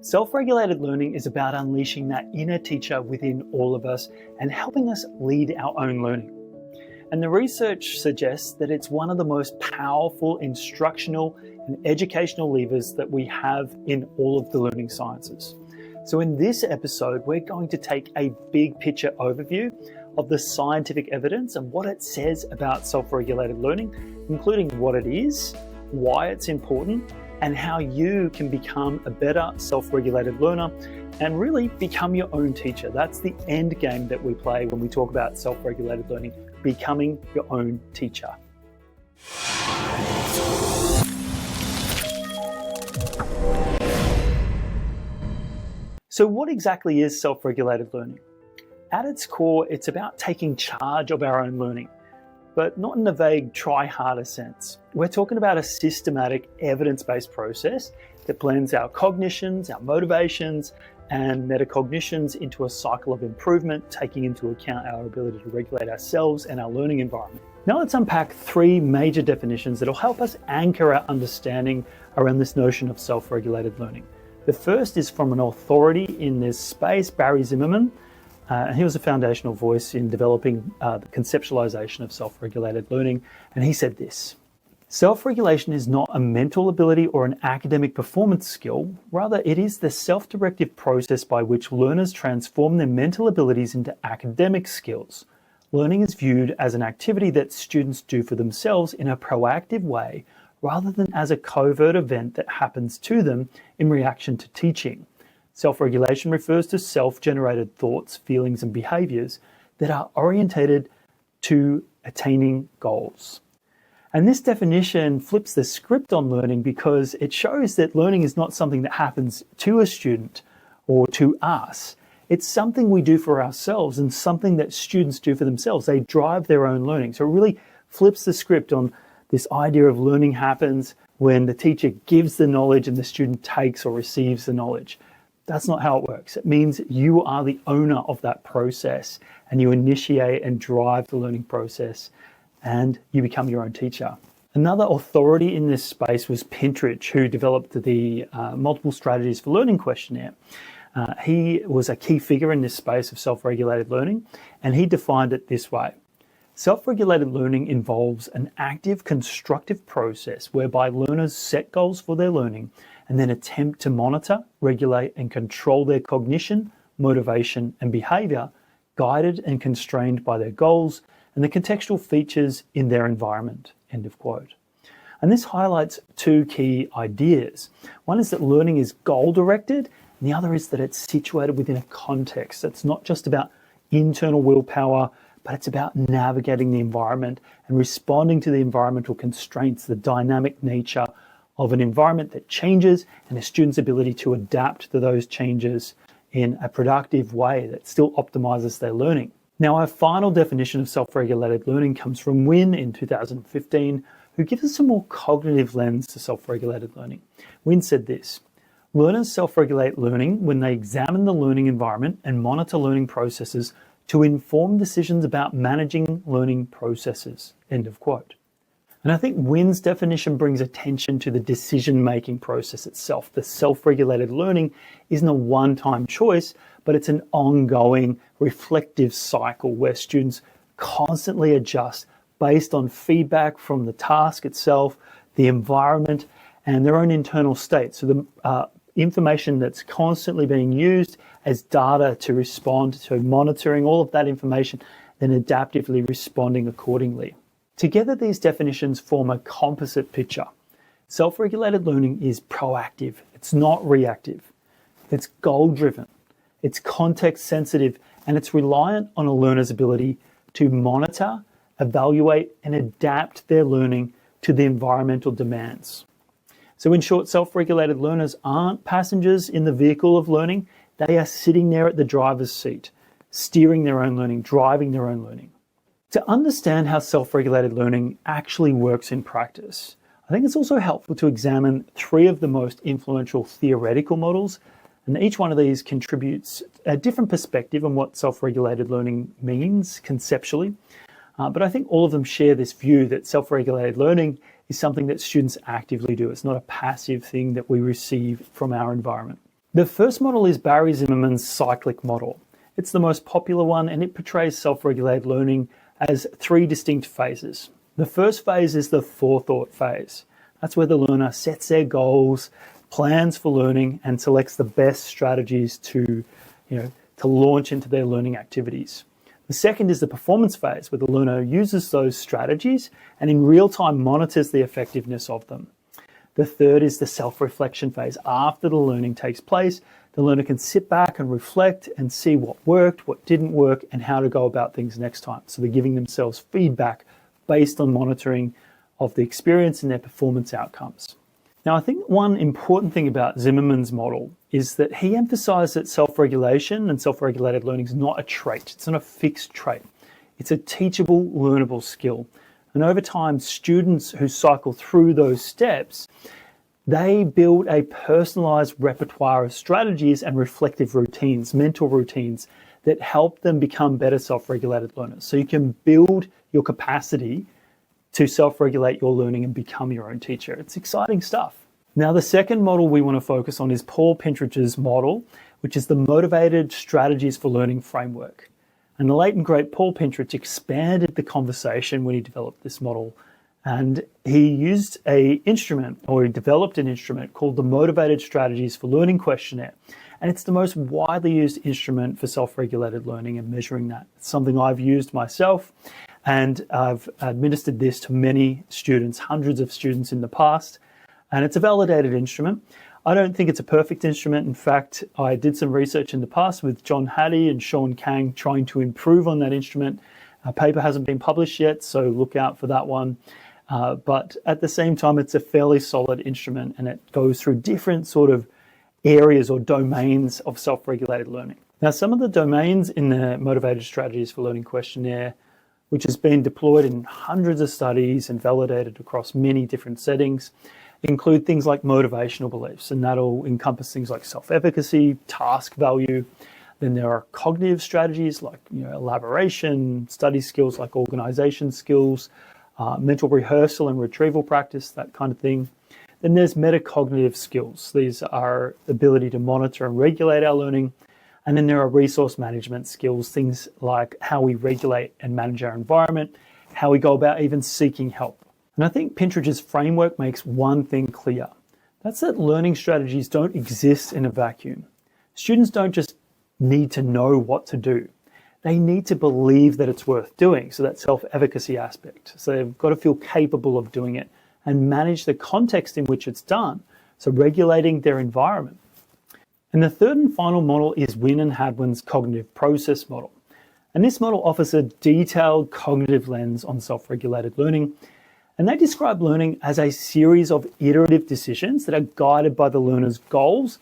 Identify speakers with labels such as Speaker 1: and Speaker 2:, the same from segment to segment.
Speaker 1: Self-regulated learning is about unleashing that inner teacher within all of us and helping us lead our own learning. And the research suggests that it's one of the most powerful instructional and educational levers that we have in all of the learning sciences. So in this episode, we're going to take a big picture overview of the scientific evidence and what it says about self-regulated learning, including what it is, why it's important, and how you can become a better self-regulated learner and really become your own teacher. That's the end game that we play when we talk about self-regulated learning, becoming your own teacher. So what exactly is self-regulated learning? At its core, it's about taking charge of our own learning, but not in a vague try harder sense. We're talking about a systematic evidence-based process that blends our cognitions, our motivations, and metacognitions into a cycle of improvement, taking into account our ability to regulate ourselves and our learning environment. Now let's unpack three major definitions that will help us anchor our understanding around this notion of self-regulated learning. The first is from an authority in this space, Barry Zimmerman. He was a foundational voice in developing the conceptualization of self-regulated learning. And he said this: self-regulation is not a mental ability or an academic performance skill. Rather, it is the self-directive process by which learners transform their mental abilities into academic skills. Learning is viewed as an activity that students do for themselves in a proactive way, rather than as a covert event that happens to them in reaction to teaching. Self-regulation refers to self-generated thoughts, feelings, and behaviors that are orientated to attaining goals. And this definition flips the script on learning because it shows that learning is not something that happens to a student or to us. It's something we do for ourselves and something that students do for themselves. They drive their own learning. So it really flips the script on this idea of learning happens when the teacher gives the knowledge and the student takes or receives the knowledge. That's not how it works. It means you are the owner of that process and you initiate and drive the learning process and you become your own teacher. Another authority in this space was Pintrich, who developed the multiple strategies for learning questionnaire. He was a key figure in this space of self-regulated learning, and he defined it this way: self-regulated learning involves an active, constructive process whereby learners set goals for their learning and then attempt to monitor, regulate, and control their cognition, motivation, and behavior, guided and constrained by their goals and the contextual features in their environment. End of quote. And this highlights two key ideas. One is that learning is goal-directed, and the other is that it's situated within a context. It's not just about internal willpower, but it's about navigating the environment and responding to the environmental constraints, the dynamic nature of an environment that changes, and a student's ability to adapt to those changes in a productive way that still optimizes their learning. Now, our final definition of self-regulated learning comes from Winne in 2015, who gives us a more cognitive lens to self-regulated learning. Winne said this: learners self-regulate learning when they examine the learning environment and monitor learning processes to inform decisions about managing learning processes. End of quote. And I think Winne's definition brings attention to the decision-making process itself. The self-regulated learning isn't a one-time choice, but it's an ongoing reflective cycle where students constantly adjust based on feedback from the task itself, the environment, and their own internal state. So the information that's constantly being used as data to respond to, monitoring all of that information, then adaptively responding accordingly. Together, these definitions form a composite picture. Self-regulated learning is proactive. It's not reactive. It's goal-driven. It's context-sensitive, and it's reliant on a learner's ability to monitor, evaluate, and adapt their learning to the environmental demands. So in short, self-regulated learners aren't passengers in the vehicle of learning. They are sitting there at the driver's seat, steering their own learning, driving their own learning. To understand how self-regulated learning actually works in practice, I think it's also helpful to examine three of the most influential theoretical models, and each one of these contributes a different perspective on what self-regulated learning means conceptually. But I think all of them share this view that self-regulated learning is something that students actively do. It's not a passive thing that we receive from our environment. The first model is Barry Zimmerman's cyclic model. It's the most popular one, and it portrays self-regulated learning as 3 distinct phases. The first phase is the forethought phase. That's where the learner sets their goals, plans for learning, and selects the best strategies to launch into their learning activities. The second is the performance phase, where the learner uses those strategies and in real time monitors the effectiveness of them. The third is the self-reflection phase. After the learning takes place, the learner can sit back and reflect and see what worked, what didn't work, and how to go about things next time. So they're giving themselves feedback based on monitoring of the experience and their performance outcomes. Now, I think one important thing about Zimmerman's model is that he emphasized that self-regulation and self-regulated learning is not a trait. It's not a fixed trait. It's a teachable, learnable skill. And over time, students who cycle through those steps, they build a personalized repertoire of strategies and reflective routines, mental routines, that help them become better self-regulated learners. So you can build your capacity to self-regulate your learning and become your own teacher. It's exciting stuff. Now, the second model we want to focus on is Paul Pintrich's model, which is the Motivated Strategies for Learning framework. And the late and great Paul Pintrich expanded the conversation when he developed this model. And he used he developed an instrument called the Motivated Strategies for Learning questionnaire. And it's the most widely used instrument for self-regulated learning and measuring that. It's something I've used myself, and I've administered this to many students, hundreds of students in the past. And it's a validated instrument. I don't think it's a perfect instrument. In fact, I did some research in the past with John Hattie and Sean Kang trying to improve on that instrument. A paper hasn't been published yet, so look out for that one. But at the same time, it's a fairly solid instrument, and it goes through different sort of areas or domains of self-regulated learning. Now, some of the domains in the Motivated Strategies for Learning questionnaire, which has been deployed in hundreds of studies and validated across many different settings, include things like motivational beliefs, and that'll encompass things like self-efficacy, task value. Then there are cognitive strategies like elaboration, study skills like organization skills, mental rehearsal and retrieval practice, that kind of thing. Then there's metacognitive skills. These are the ability to monitor and regulate our learning. And then there are resource management skills, things like how we regulate and manage our environment, how we go about even seeking help. And I think Pintrich's framework makes one thing clear. That's that learning strategies don't exist in a vacuum. Students don't just need to know what to do. They need to believe that it's worth doing. So that self-efficacy aspect. So they've got to feel capable of doing it and manage the context in which it's done. So regulating their environment. And the third and final model is Winne and Hadwin's cognitive process model. And this model offers a detailed cognitive lens on self-regulated learning. And they describe learning as a series of iterative decisions that are guided by the learner's goals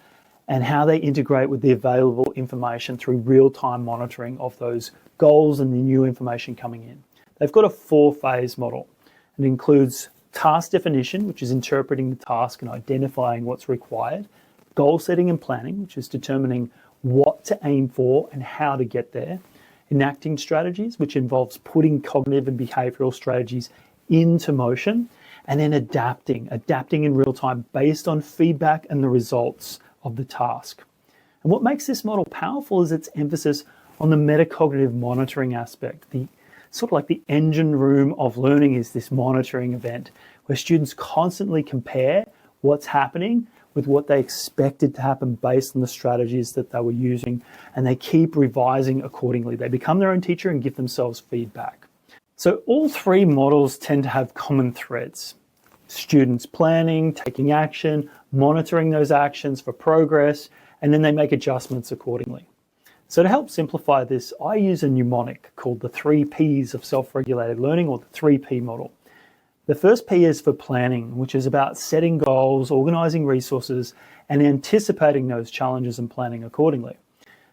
Speaker 1: and how they integrate with the available information through real-time monitoring of those goals and the new information coming in. They've got a 4-phase model. It includes task definition, which is interpreting the task and identifying what's required, goal setting and planning, which is determining what to aim for and how to get there, enacting strategies, which involves putting cognitive and behavioral strategies into motion, and then adapting in real time based on feedback and the results of the task. And what makes this model powerful is its emphasis on the metacognitive monitoring aspect. The sort of like the engine room of learning is this monitoring event where students constantly compare what's happening with what they expected to happen based on the strategies that they were using, and they keep revising accordingly. They become their own teacher and give themselves feedback. So all 3 models tend to have common threads. Students planning, taking action, monitoring those actions for progress, and then they make adjustments accordingly. So to help simplify this, I use a mnemonic called the 3 Ps of self-regulated learning, or the 3P model. The first P is for planning, which is about setting goals, organizing resources, and anticipating those challenges and planning accordingly.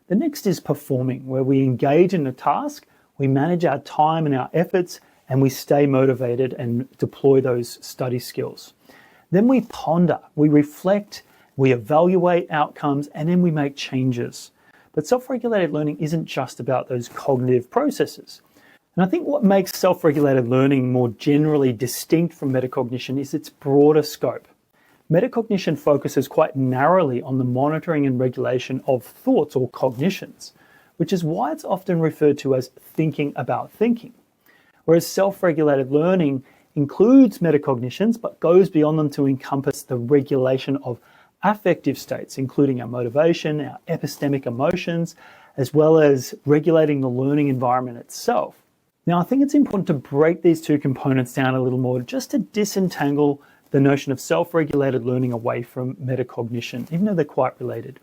Speaker 1: The next is performing, where we engage in a task, we manage our time and our efforts, and we stay motivated and deploy those study skills. Then we ponder, we reflect, we evaluate outcomes, and then we make changes. But self-regulated learning isn't just about those cognitive processes. And I think what makes self-regulated learning more generally distinct from metacognition is its broader scope. Metacognition focuses quite narrowly on the monitoring and regulation of thoughts or cognitions, which is why it's often referred to as thinking about thinking. Whereas self-regulated learning includes metacognitions, but goes beyond them to encompass the regulation of affective states, including our motivation, our epistemic emotions, as well as regulating the learning environment itself. Now, I think it's important to break these two components down a little more just to disentangle the notion of self-regulated learning away from metacognition, even though they're quite related.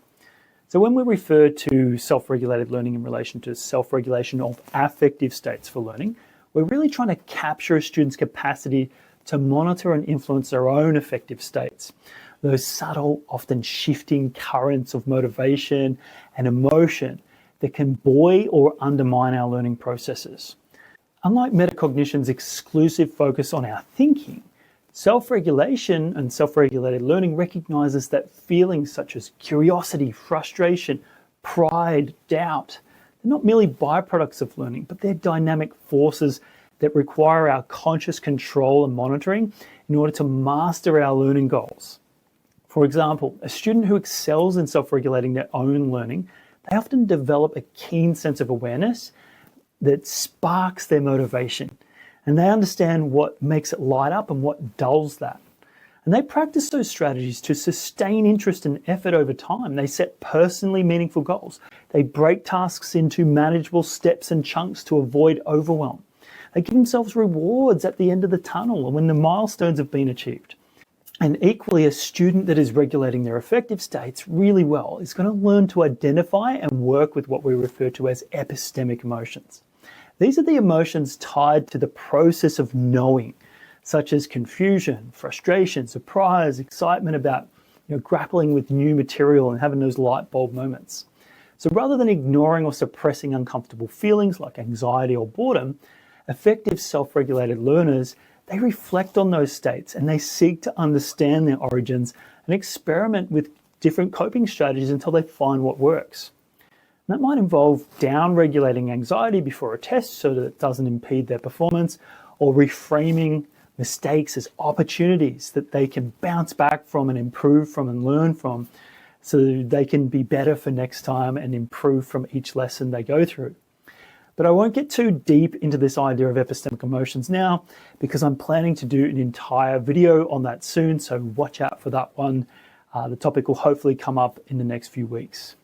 Speaker 1: So when we refer to self-regulated learning in relation to self-regulation of affective states for learning, we're really trying to capture a student's capacity to monitor and influence their own affective states. Those subtle, often shifting currents of motivation and emotion that can buoy or undermine our learning processes. Unlike metacognition's exclusive focus on our thinking, self-regulation and self-regulated learning recognizes that feelings such as curiosity, frustration, pride, doubt, they're not merely byproducts of learning, but they're dynamic forces that require our conscious control and monitoring in order to master our learning goals. For example, a student who excels in self-regulating their own learning, they often develop a keen sense of awareness that sparks their motivation. And they understand what makes it light up and what dulls that. And they practice those strategies to sustain interest and effort over time. They set personally meaningful goals. They break tasks into manageable steps and chunks to avoid overwhelm. They give themselves rewards at the end of the tunnel when the milestones have been achieved. And equally, a student that is regulating their affective states really well is going to learn to identify and work with what we refer to as epistemic emotions. These are the emotions tied to the process of knowing, such as confusion, frustration, surprise, excitement about grappling with new material and having those light bulb moments. So rather than ignoring or suppressing uncomfortable feelings like anxiety or boredom, effective self-regulated learners, they reflect on those states and they seek to understand their origins and experiment with different coping strategies until they find what works. That might involve down-regulating anxiety before a test so that it doesn't impede their performance, or reframing mistakes as opportunities that they can bounce back from and improve from and learn from so they can be better for next time and improve from each lesson they go through. But I won't get too deep into this idea of epistemic emotions now because I'm planning to do an entire video on that soon, so watch out for that one. The topic will hopefully come up in the next few weeks.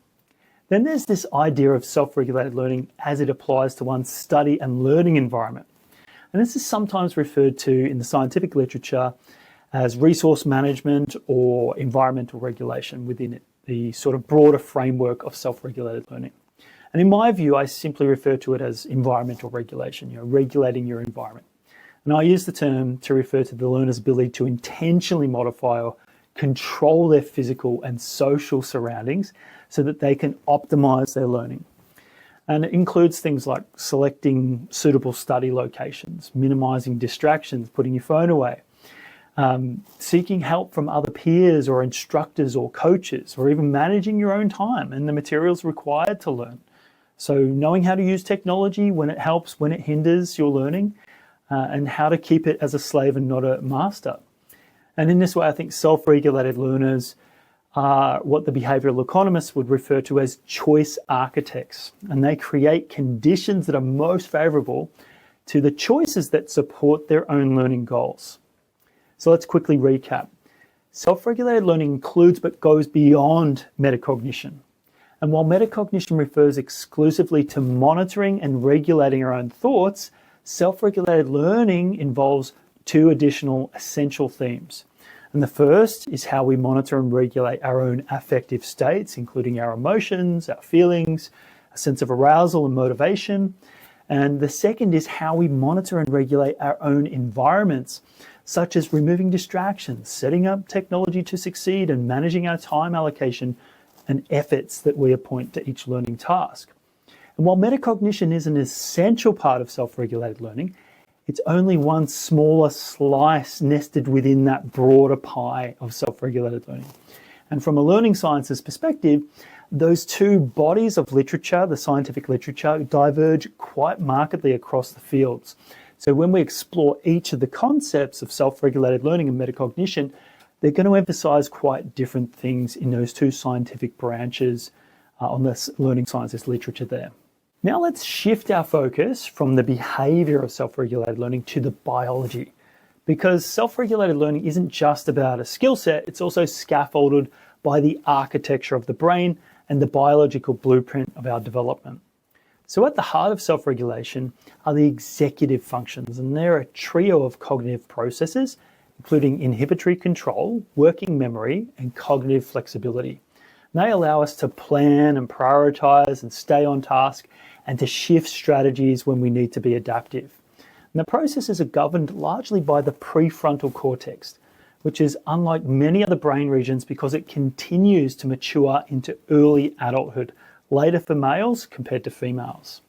Speaker 1: Then there's this idea of self-regulated learning as it applies to one's study and learning environment. And this is sometimes referred to in the scientific literature as resource management or environmental regulation within it, the sort of broader framework of self-regulated learning. And in my view, I simply refer to it as environmental regulation, regulating your environment. And I use the term to refer to the learner's ability to intentionally modify or control their physical and social surroundings so that they can optimize their learning. And it includes things like selecting suitable study locations, minimizing distractions, putting your phone away, seeking help from other peers or instructors or coaches, or even managing your own time and the materials required to learn. So knowing how to use technology when it helps, when it hinders your learning, and how to keep it as a slave and not a master. And in this way, I think self-regulated learners are what the behavioral economists would refer to as choice architects. And they create conditions that are most favorable to the choices that support their own learning goals. So let's quickly recap. Self-regulated learning includes but goes beyond metacognition. And while metacognition refers exclusively to monitoring and regulating our own thoughts, self-regulated learning involves two additional essential themes. And the first is how we monitor and regulate our own affective states, including our emotions, our feelings, a sense of arousal and motivation. And the second is how we monitor and regulate our own environments, such as removing distractions, setting up technology to succeed, and managing our time allocation and efforts that we appoint to each learning task. And while metacognition is an essential part of self-regulated learning, it's only one smaller slice nested within that broader pie of self-regulated learning. And from a learning sciences perspective, those two bodies of literature, the scientific literature, diverge quite markedly across the fields. So when we explore each of the concepts of self-regulated learning and metacognition, they're going to emphasize quite different things in those two scientific branches on the learning sciences literature there. Now let's shift our focus from the behavior of self-regulated learning to the biology, because self-regulated learning isn't just about a skill set, it's also scaffolded by the architecture of the brain and the biological blueprint of our development. So at the heart of self-regulation are the executive functions, and they're a trio of cognitive processes, including inhibitory control, working memory, and cognitive flexibility. And they allow us to plan and prioritize and stay on task and to shift strategies when we need to be adaptive. And the processes are governed largely by the prefrontal cortex, which is unlike many other brain regions because it continues to mature into early adulthood, later for males compared to females.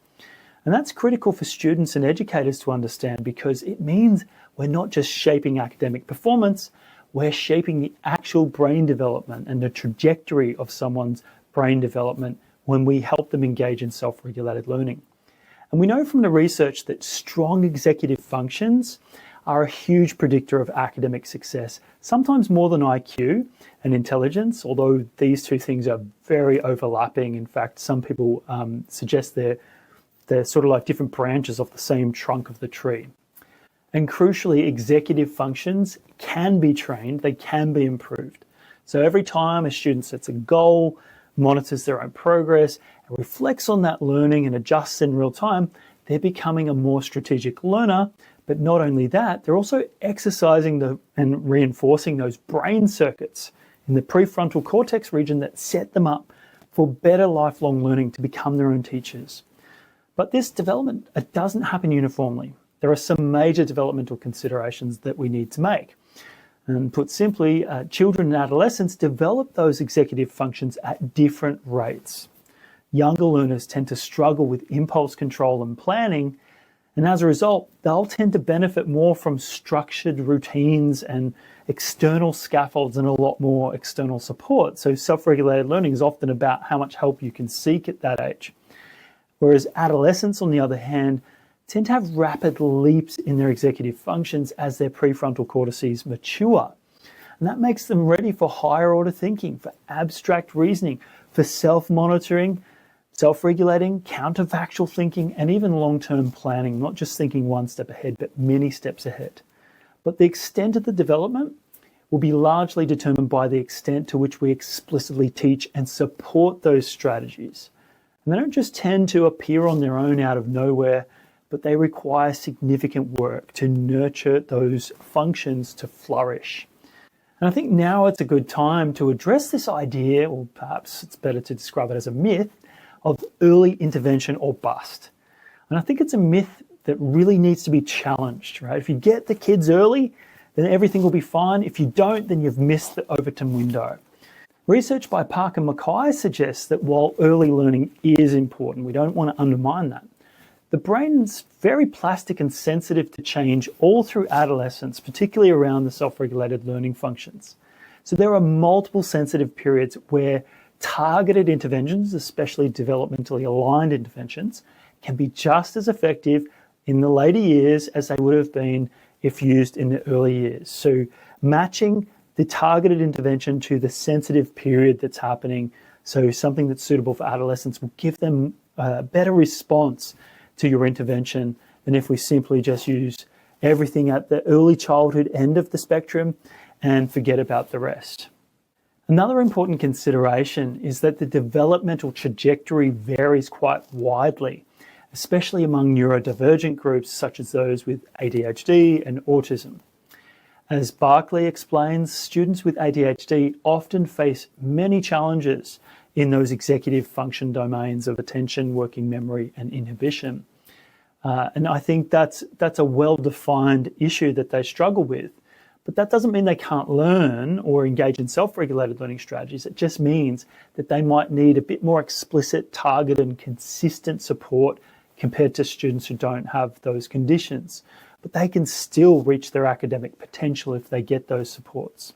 Speaker 1: And that's critical for students and educators to understand, because it means we're not just shaping academic performance, we're shaping the actual brain development and the trajectory of someone's brain development when we help them engage in self-regulated learning. And we know from the research that strong executive functions are a huge predictor of academic success, sometimes more than IQ and intelligence, although these two things are very overlapping. In fact, some people suggest they're sort of like different branches of the same trunk of the tree. And crucially, executive functions can be trained, they can be improved. So every time a student sets a goal, monitors their own progress, and reflects on that learning and adjusts in real time, they're becoming a more strategic learner. But not only that, they're also exercising and reinforcing those brain circuits in the prefrontal cortex region that set them up for better lifelong learning to become their own teachers. But this development, it doesn't happen uniformly. There are some major developmental considerations that we need to make. And put simply, children and adolescents develop those executive functions at different rates. Younger learners tend to struggle with impulse control and planning, and as a result, they'll tend to benefit more from structured routines and external scaffolds and a lot more external support. So self-regulated learning is often about how much help you can seek at that age. Whereas adolescents, on the other hand, tend to have rapid leaps in their executive functions as their prefrontal cortices mature. And that makes them ready for higher order thinking, for abstract reasoning, for self-monitoring, self-regulating, counterfactual thinking, and even long-term planning, not just thinking one step ahead, but many steps ahead. But the extent of the development will be largely determined by the extent to which we explicitly teach and support those strategies. And they don't just tend to appear on their own out of nowhere, but they require significant work to nurture those functions to flourish. And I think now it's a good time to address this idea, or perhaps it's better to describe it as a myth, of early intervention or bust. And I think it's a myth that really needs to be challenged, right? If you get the kids early, then everything will be fine. If you don't, then you've missed the Overton window. Research by Park and Mackay suggests that while early learning is important, we don't want to undermine that. The brain's very plastic and sensitive to change all through adolescence, particularly around the self-regulated learning functions. So there are multiple sensitive periods where targeted interventions, especially developmentally aligned interventions, can be just as effective in the later years as they would have been if used in the early years. So matching the targeted intervention to the sensitive period that's happening, so something that's suitable for adolescents, will give them a better response to your intervention than if we simply just use everything at the early childhood end of the spectrum and forget about the rest. Another important consideration is that the developmental trajectory varies quite widely, especially among neurodivergent groups such as those with ADHD and autism. As Barclay explains, students with ADHD often face many challenges in those executive function domains of attention, working memory, and inhibition. And I think that's a well-defined issue that they struggle with. But that doesn't mean they can't learn or engage in self-regulated learning strategies. It just means that they might need a bit more explicit, targeted, and consistent support compared to students who don't have those conditions. But they can still reach their academic potential if they get those supports.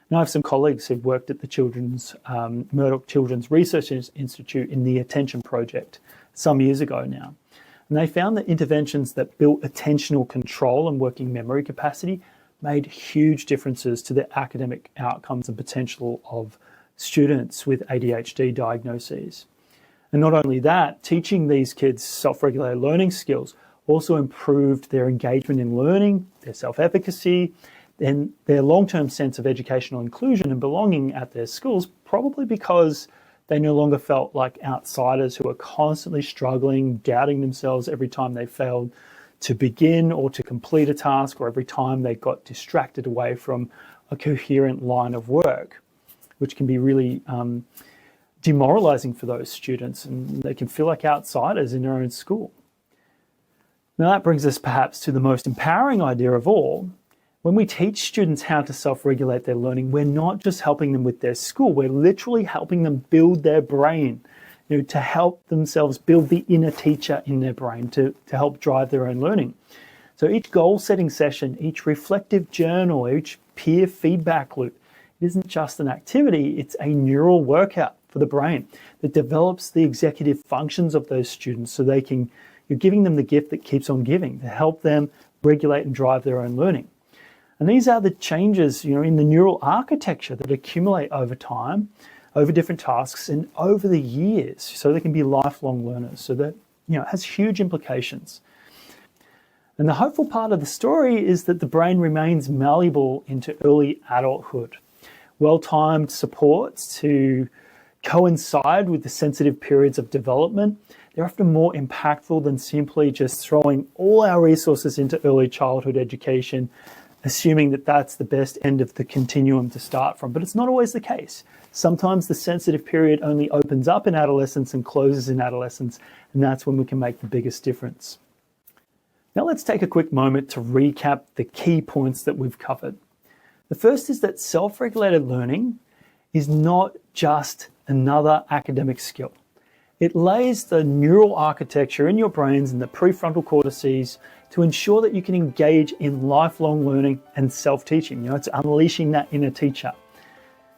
Speaker 1: Now, I have some colleagues who've worked at the Murdoch Children's Research Institute in the Attention Project some years ago now. And they found that interventions that built attentional control and working memory capacity made huge differences to the academic outcomes and potential of students with ADHD diagnoses. And not only that, teaching these kids self-regulated learning skills also improved their engagement in learning, their self-efficacy, and their long-term sense of educational inclusion and belonging at their schools, probably because they no longer felt like outsiders who were constantly struggling, doubting themselves every time they failed to begin or to complete a task, or every time they got distracted away from a coherent line of work, which can be really demoralizing for those students, and they can feel like outsiders in their own school. Now that brings us perhaps to the most empowering idea of all. When we teach students how to self-regulate their learning, we're not just helping them with their school, we're literally helping them build their brain, to help themselves build the inner teacher in their brain, to help drive their own learning. So each goal-setting session, each reflective journal, each peer feedback loop, it isn't just an activity, it's a neural workout for the brain that develops the executive functions of those students so you're giving them the gift that keeps on giving to help them regulate and drive their own learning. And these are the changes, in the neural architecture that accumulate over time, over different tasks and over the years, so they can be lifelong learners. So that, it has huge implications. And the hopeful part of the story is that the brain remains malleable into early adulthood. Well-timed supports to coincide with the sensitive periods of development, they're often more impactful than simply just throwing all our resources into early childhood education, assuming that that's the best end of the continuum to start from. But it's not always the case. Sometimes the sensitive period only opens up in adolescence and closes in adolescence, and that's when we can make the biggest difference. Now let's take a quick moment to recap the key points that we've covered. The first is that self-regulated learning is not just another academic skill. It lays the neural architecture in your brains and the prefrontal cortices to ensure that you can engage in lifelong learning and self-teaching. It's unleashing that inner teacher.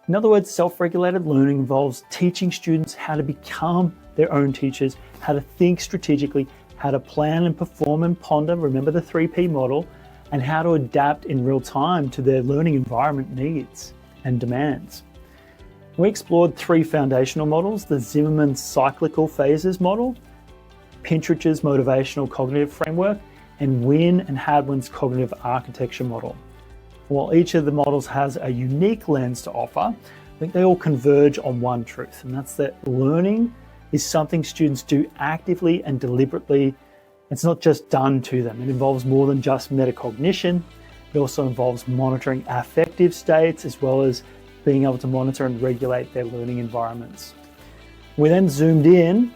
Speaker 1: In other words, self-regulated learning involves teaching students how to become their own teachers, how to think strategically, how to plan and perform and ponder, remember the 3P model, and how to adapt in real time to their learning environment needs and demands. We explored 3 foundational models: the Zimmerman cyclical phases model, Pintrich's motivational cognitive framework, and Winne and Hadwin's cognitive architecture model. While each of the models has a unique lens to offer, I think they all converge on one truth, and that's that learning is something students do actively and deliberately. It's not just done to them. It involves more than just metacognition. It also involves monitoring affective states as well as being able to monitor and regulate their learning environments. We then zoomed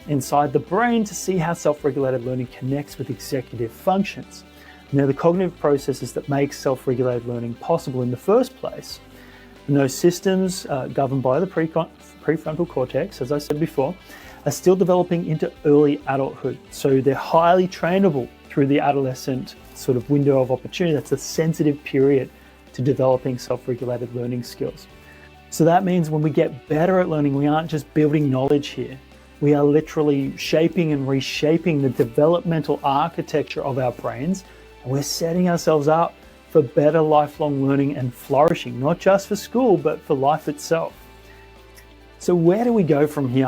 Speaker 1: inside the brain to see how self-regulated learning connects with executive functions. Now, the cognitive processes that make self-regulated learning possible in the first place, and those systems governed by the prefrontal cortex, as I said before, are still developing into early adulthood. So they're highly trainable through the adolescent sort of window of opportunity. That's a sensitive period to developing self-regulated learning skills. So that means when we get better at learning, we aren't just building knowledge here. We are literally shaping and reshaping the developmental architecture of our brains. And we're setting ourselves up for better lifelong learning and flourishing, not just for school, but for life itself. So where do we go from here?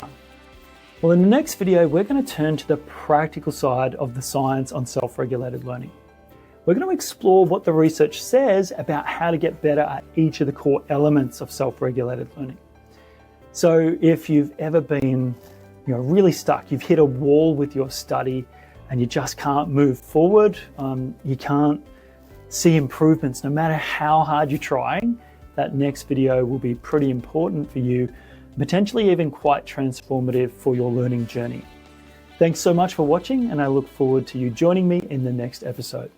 Speaker 1: Well, in the next video, we're going to turn to the practical side of the science on self-regulated learning. We're going to explore what the research says about how to get better at each of the core elements of self-regulated learning. So if you've ever been really stuck, you've hit a wall with your study and you just can't move forward, you can't see improvements no matter how hard you're trying, that next video will be pretty important for you, potentially even quite transformative for your learning journey. Thanks so much for watching, and I look forward to you joining me in the next episode.